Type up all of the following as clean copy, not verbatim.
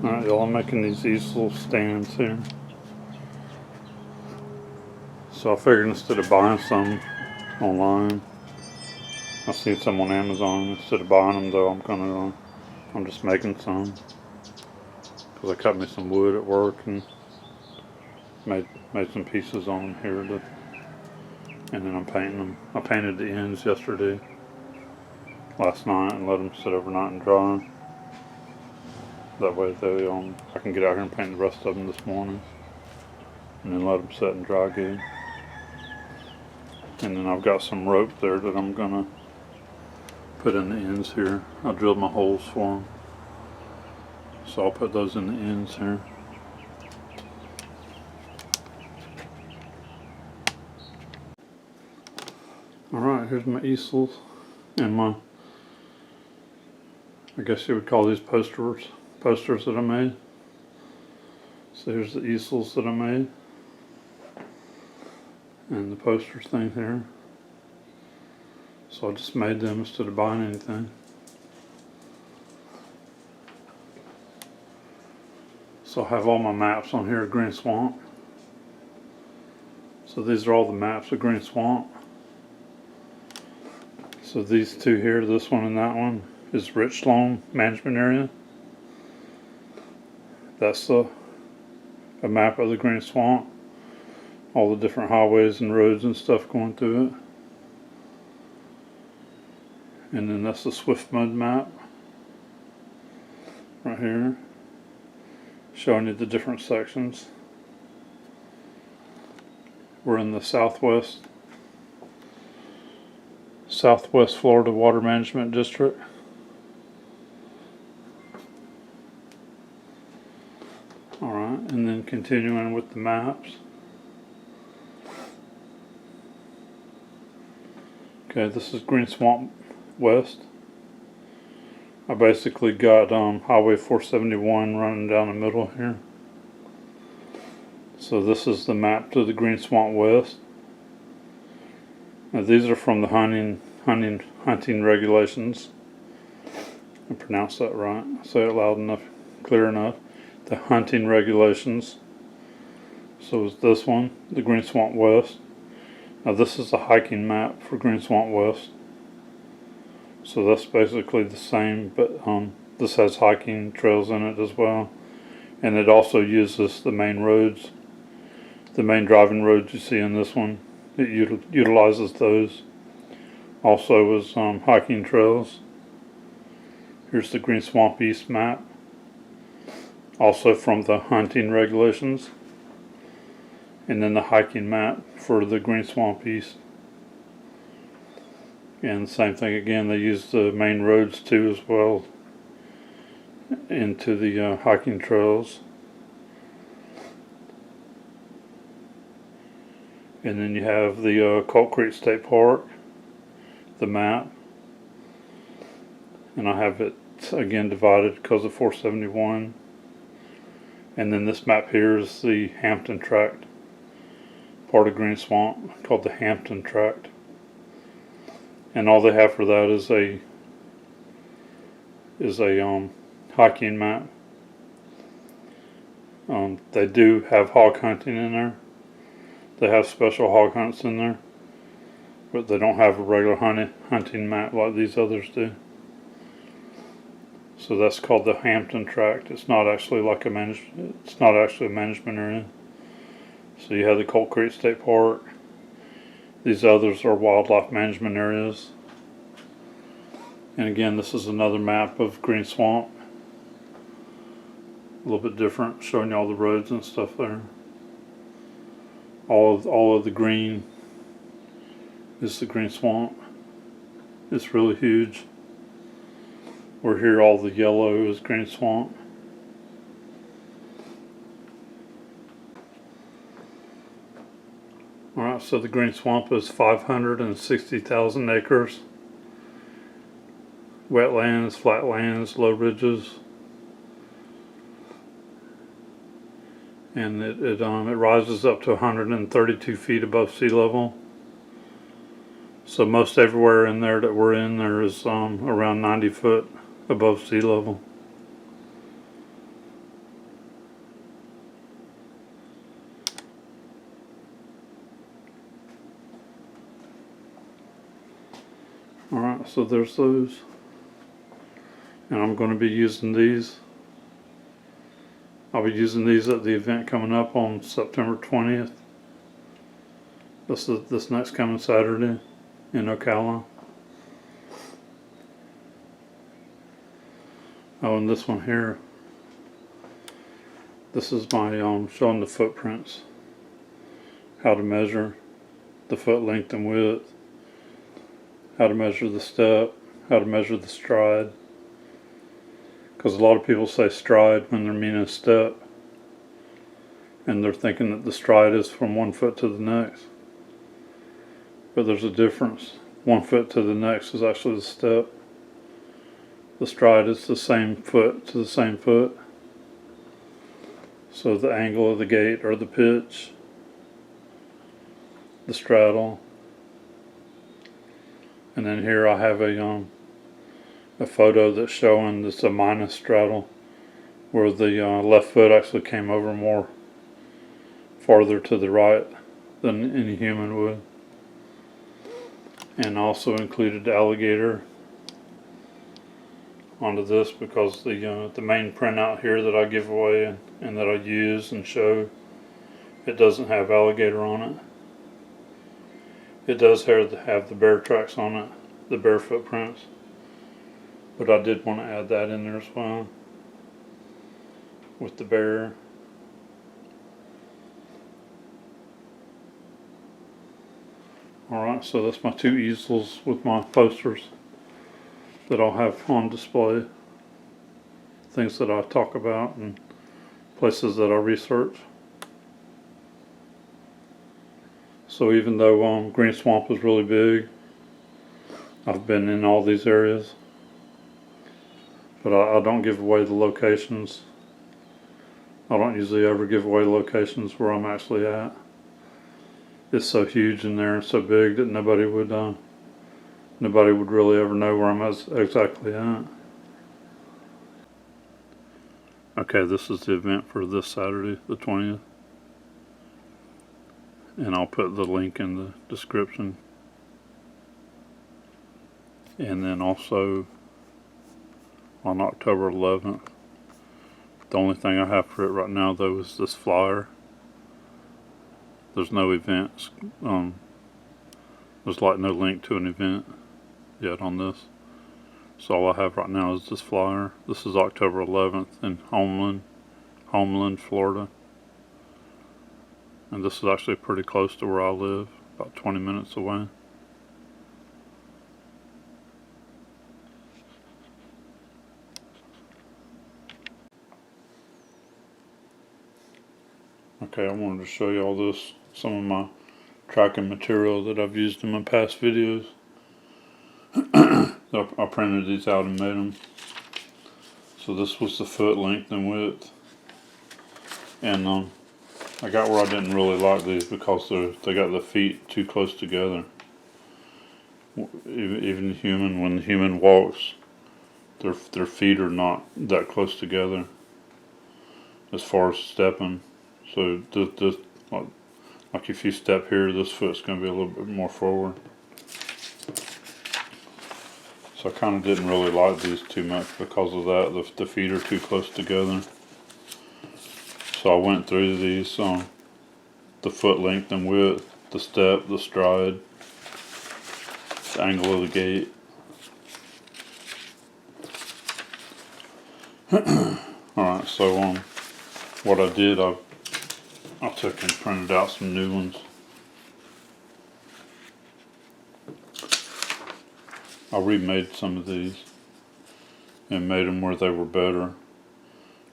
Alright, y'all, I'm making these easel stands here. So I figured instead of buying some online, I seen some on Amazon. Instead of buying them though, I'm just making some. Because I cut me some wood at work and made some pieces on them here. And then I'm painting them. I painted the ends yesterday, last night, and let them sit overnight and dry. That way I can get out here and paint the rest of them this morning. And then let them set and dry good. And then I've got some rope there that I'm gonna put in the ends here. I drilled my holes for them. So I'll put those in the ends here. Alright, here's my easels and my, I guess you would call these posters that I made. So here's the easels that I made. And the poster thing here. So I just made them instead of buying anything. So I have all my maps on here of Green Swamp. So these are all the maps of Green Swamp. So these two here, this one and that one, is Rich Loam Management Area. That's a map of the Green Swamp. All the different highways and roads and stuff going through it. And then that's the Swift Mud map. Right here. Showing you the different sections. We're in the Southwest Florida Water Management District. Alright, and then continuing with the maps. Okay, this is Green Swamp West. I basically got Highway 471 running down the middle here. So this is the map to the Green Swamp West. Now these are from the hunting regulations. I pronounced that right. Say it loud enough, clear enough. The hunting regulations. So is this one, the Green Swamp West. Now this is a hiking map for Green Swamp West. So that's basically the same, but this has hiking trails in it as well. And it also uses the main roads, the main driving roads you see in this one. It utilizes those. Also as hiking trails. Here's the Green Swamp East map. Also from the hunting regulations. And then the hiking map for the Green Swamp East. And same thing again, they use the main roads too as well into the hiking trails. And then you have the Colt Creek State Park, the map. And I have it again divided because of 471. And then this map here is the Hampton Tract, part of Green Swamp, called the Hampton Tract. And all they have for that is a hiking map. They do have hog hunting in there. They have special hog hunts in there, but they don't have a regular hunting map like these others do. So that's called the Hampton Tract. It's not actually like a management area. So you have the Colt Creek State Park. These others are wildlife management areas. And again, this is another map of Green Swamp. A little bit different, showing you all the roads and stuff there. All of the green is the Green Swamp. It's really huge. Where here all the yellow is Green Swamp. Alright, so the Green Swamp is 560,000 acres. Wetlands, flatlands, low ridges. And it rises up to 132 feet above sea level. So most everywhere in there that we're in there is around 90 foot above sea level. Alright, so there's those. And I'm going to be using these. I'll be using these at the event coming up on September 20th. This next coming Saturday in Ocala. Oh, and this one here. This is my showing the footprints. How to measure the foot length and width. How to measure the step. How to measure the stride. Because a lot of people say stride when they're meaning step. And they're thinking that the stride is from one foot to the next. But there's a difference. 1 foot to the next is actually the step. The stride is the same foot to the same foot. So the angle of the gait or the pitch, the straddle. And then here I have a photo that's showing this a minus straddle, where the left foot actually came over more farther to the right than any human would. And also included the alligator onto this because the main printout here that I give away and that I use and show, it doesn't have alligator on it. It does have the bear tracks on it, the bear footprints, but I did want to add that in there as well with the bear. Alright, so that's my 2 easels with my posters that I'll have on display. Things that I talk about and places that I research. So even though Green Swamp is really big, I've been in all these areas. But I don't give away the locations. I don't usually ever give away locations where I'm actually at. It's so huge in there and so big that nobody would really ever know where I'm exactly at. Okay, this is the event for this Saturday, the 20th. And I'll put the link in the description. And then also on October 11th. The only thing I have for it right now though is this flyer. There's no events. There's like no link to an event yet on this. So all I have right now is this flyer. This is October 11th in Homeland, Florida. And this is actually pretty close to where I live, about 20 minutes away. Okay, I wanted to show you all this, some of my tracking material that I've used in my past videos. I printed these out and made them. So this was the foot length and width. And I got where I didn't really like these because they got the feet too close together. Even human, when the human walks, their feet are not that close together as far as stepping. So this like if you step here, this foot's going to be a little bit more forward. So I kind of didn't really like these too much because of that. The feet are too close together. So I went through these, the foot length and width, the step, the stride, the angle of the gait. Alright, so what I did, I took and printed out some new ones. I remade some of these and made them where they were better.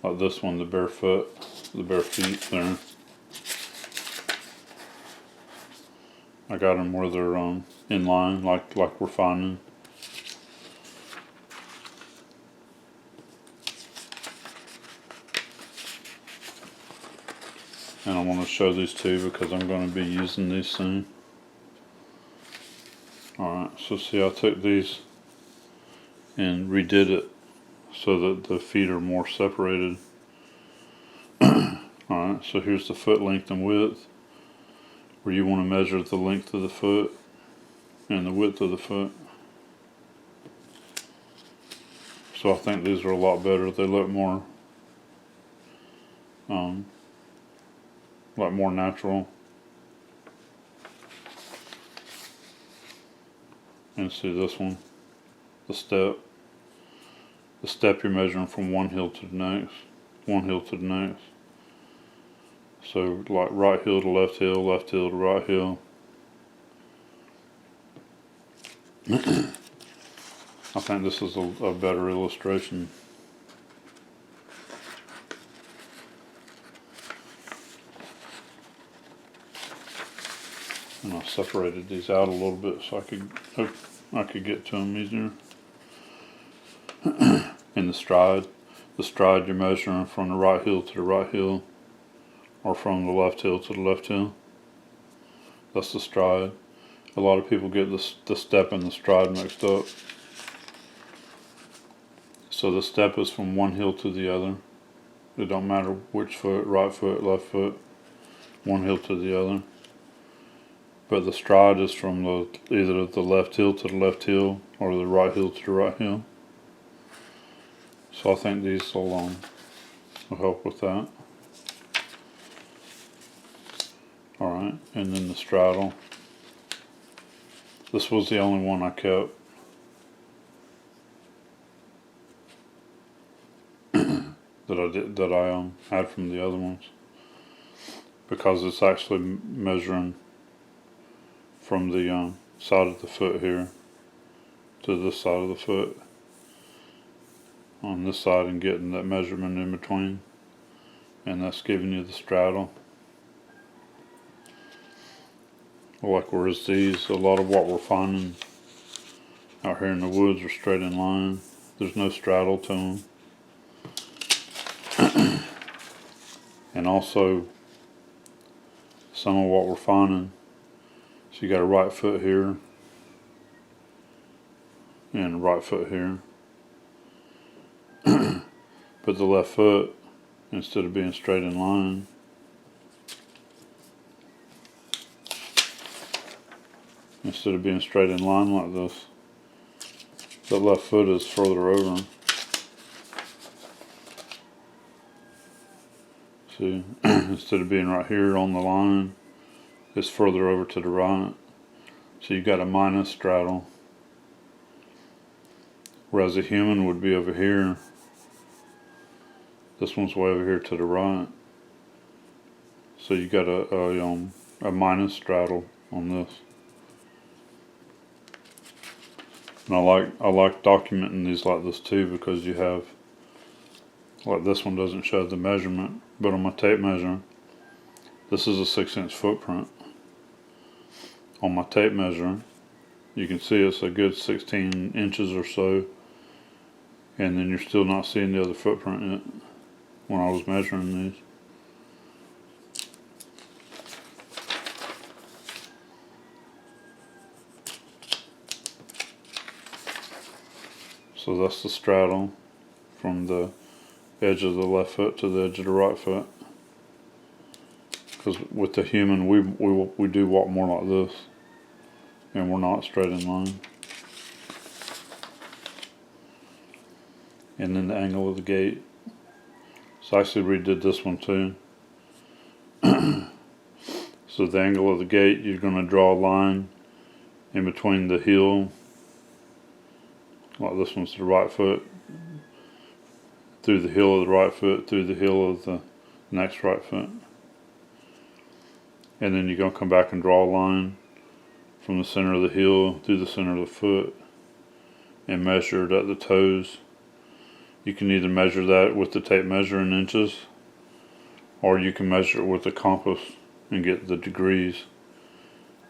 Like this one, the bare feet there. I got them where they're in line, like we're finding. And I want to show these too because I'm going to be using these soon. Alright, so see, I took these and redid it so that the feet are more separated. Alright, so here's the foot length and width, where you want to measure the length of the foot and the width of the foot. So I think these are a lot better. They look more, like more natural. And see this one, the step. The step you're measuring from one hill to the next, one hill to the next. So like right hill to left hill to right hill. I think this is a better illustration. And I separated these out a little bit so I could get to them easier. And the stride you're measuring from the right heel to the right heel, or from the left heel to the left heel. That's the stride. A lot of people get the step and the stride mixed up. So the step is from one heel to the other. It don't matter which foot, right foot, left foot, one heel to the other. But the stride is from either the left heel to the left heel or the right heel to the right heel. So I think these will help with that. Alright, and then the straddle. This was the only one I kept. that I had from the other ones. Because it's actually measuring from the side of the foot here to this side of the foot on this side, and getting that measurement in between, and that's giving you the straddle. Like whereas these, a lot of what we're finding out here in the woods are straight in line. There's no straddle to them. And also some of what we're finding, so you got a right foot here and a right foot here. But the left foot, instead of being straight in line, like this, the left foot is further over. See, instead of being right here on the line, it's further over to the right. So you got a minus straddle. Whereas a human would be over here. This one's way over here to the right. So you got a minus straddle on this. And I like documenting these like this too, because you have, like this one doesn't show the measurement, but on my tape measure, this is a 6-inch footprint. On my tape measure, you can see it's a good 16 inches or so, and then you're still not seeing the other footprint yet when I was measuring these. So that's the straddle from the edge of the left foot to the edge of the right foot. Because with the human, we do walk more like this, and we're not straight in line. And then the angle of the gait. So I actually redid this one too. So the angle of the gait, you're going to draw a line in between the heel, like this one's the right foot, through the heel of the right foot, through the heel of the next right foot. And then you're going to come back and draw a line from the center of the heel through the center of the foot and measure it at the toes. You can either measure that with the tape measure in inches, or you can measure it with a compass and get the degrees.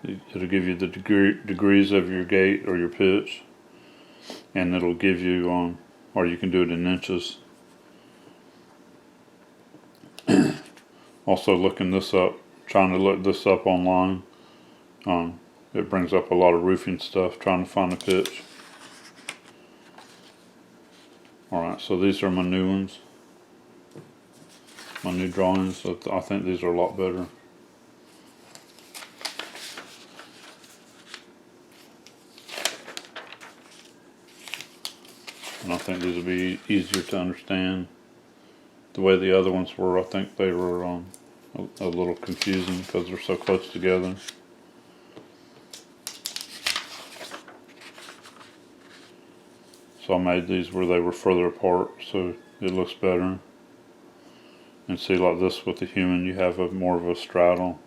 It'll give you the degrees of your gait or your pitch, and it'll give you, or you can do it in inches. Also looking this up, trying to look this up online, it brings up a lot of roofing stuff, trying to find a pitch. Alright, so these are my new ones, my new drawings. So I think these are a lot better. And I think these will be easier to understand. The way the other ones were, I think they were a little confusing because they're so close together. So I made these where they were further apart so it looks better. And see, like this with the human, you have more of a straddle,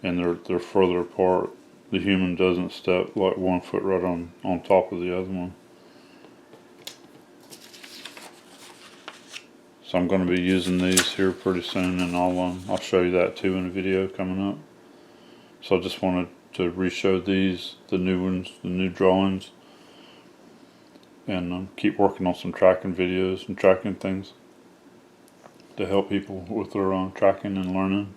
and they're further apart. The human doesn't step like 1 foot right on top of the other one. So I'm going to be using these here pretty soon, and I'll show you that too in a video coming up. So I just wanted to re-show these, the new ones, the new drawings, and keep working on some tracking videos and tracking things to help people with their tracking and learning.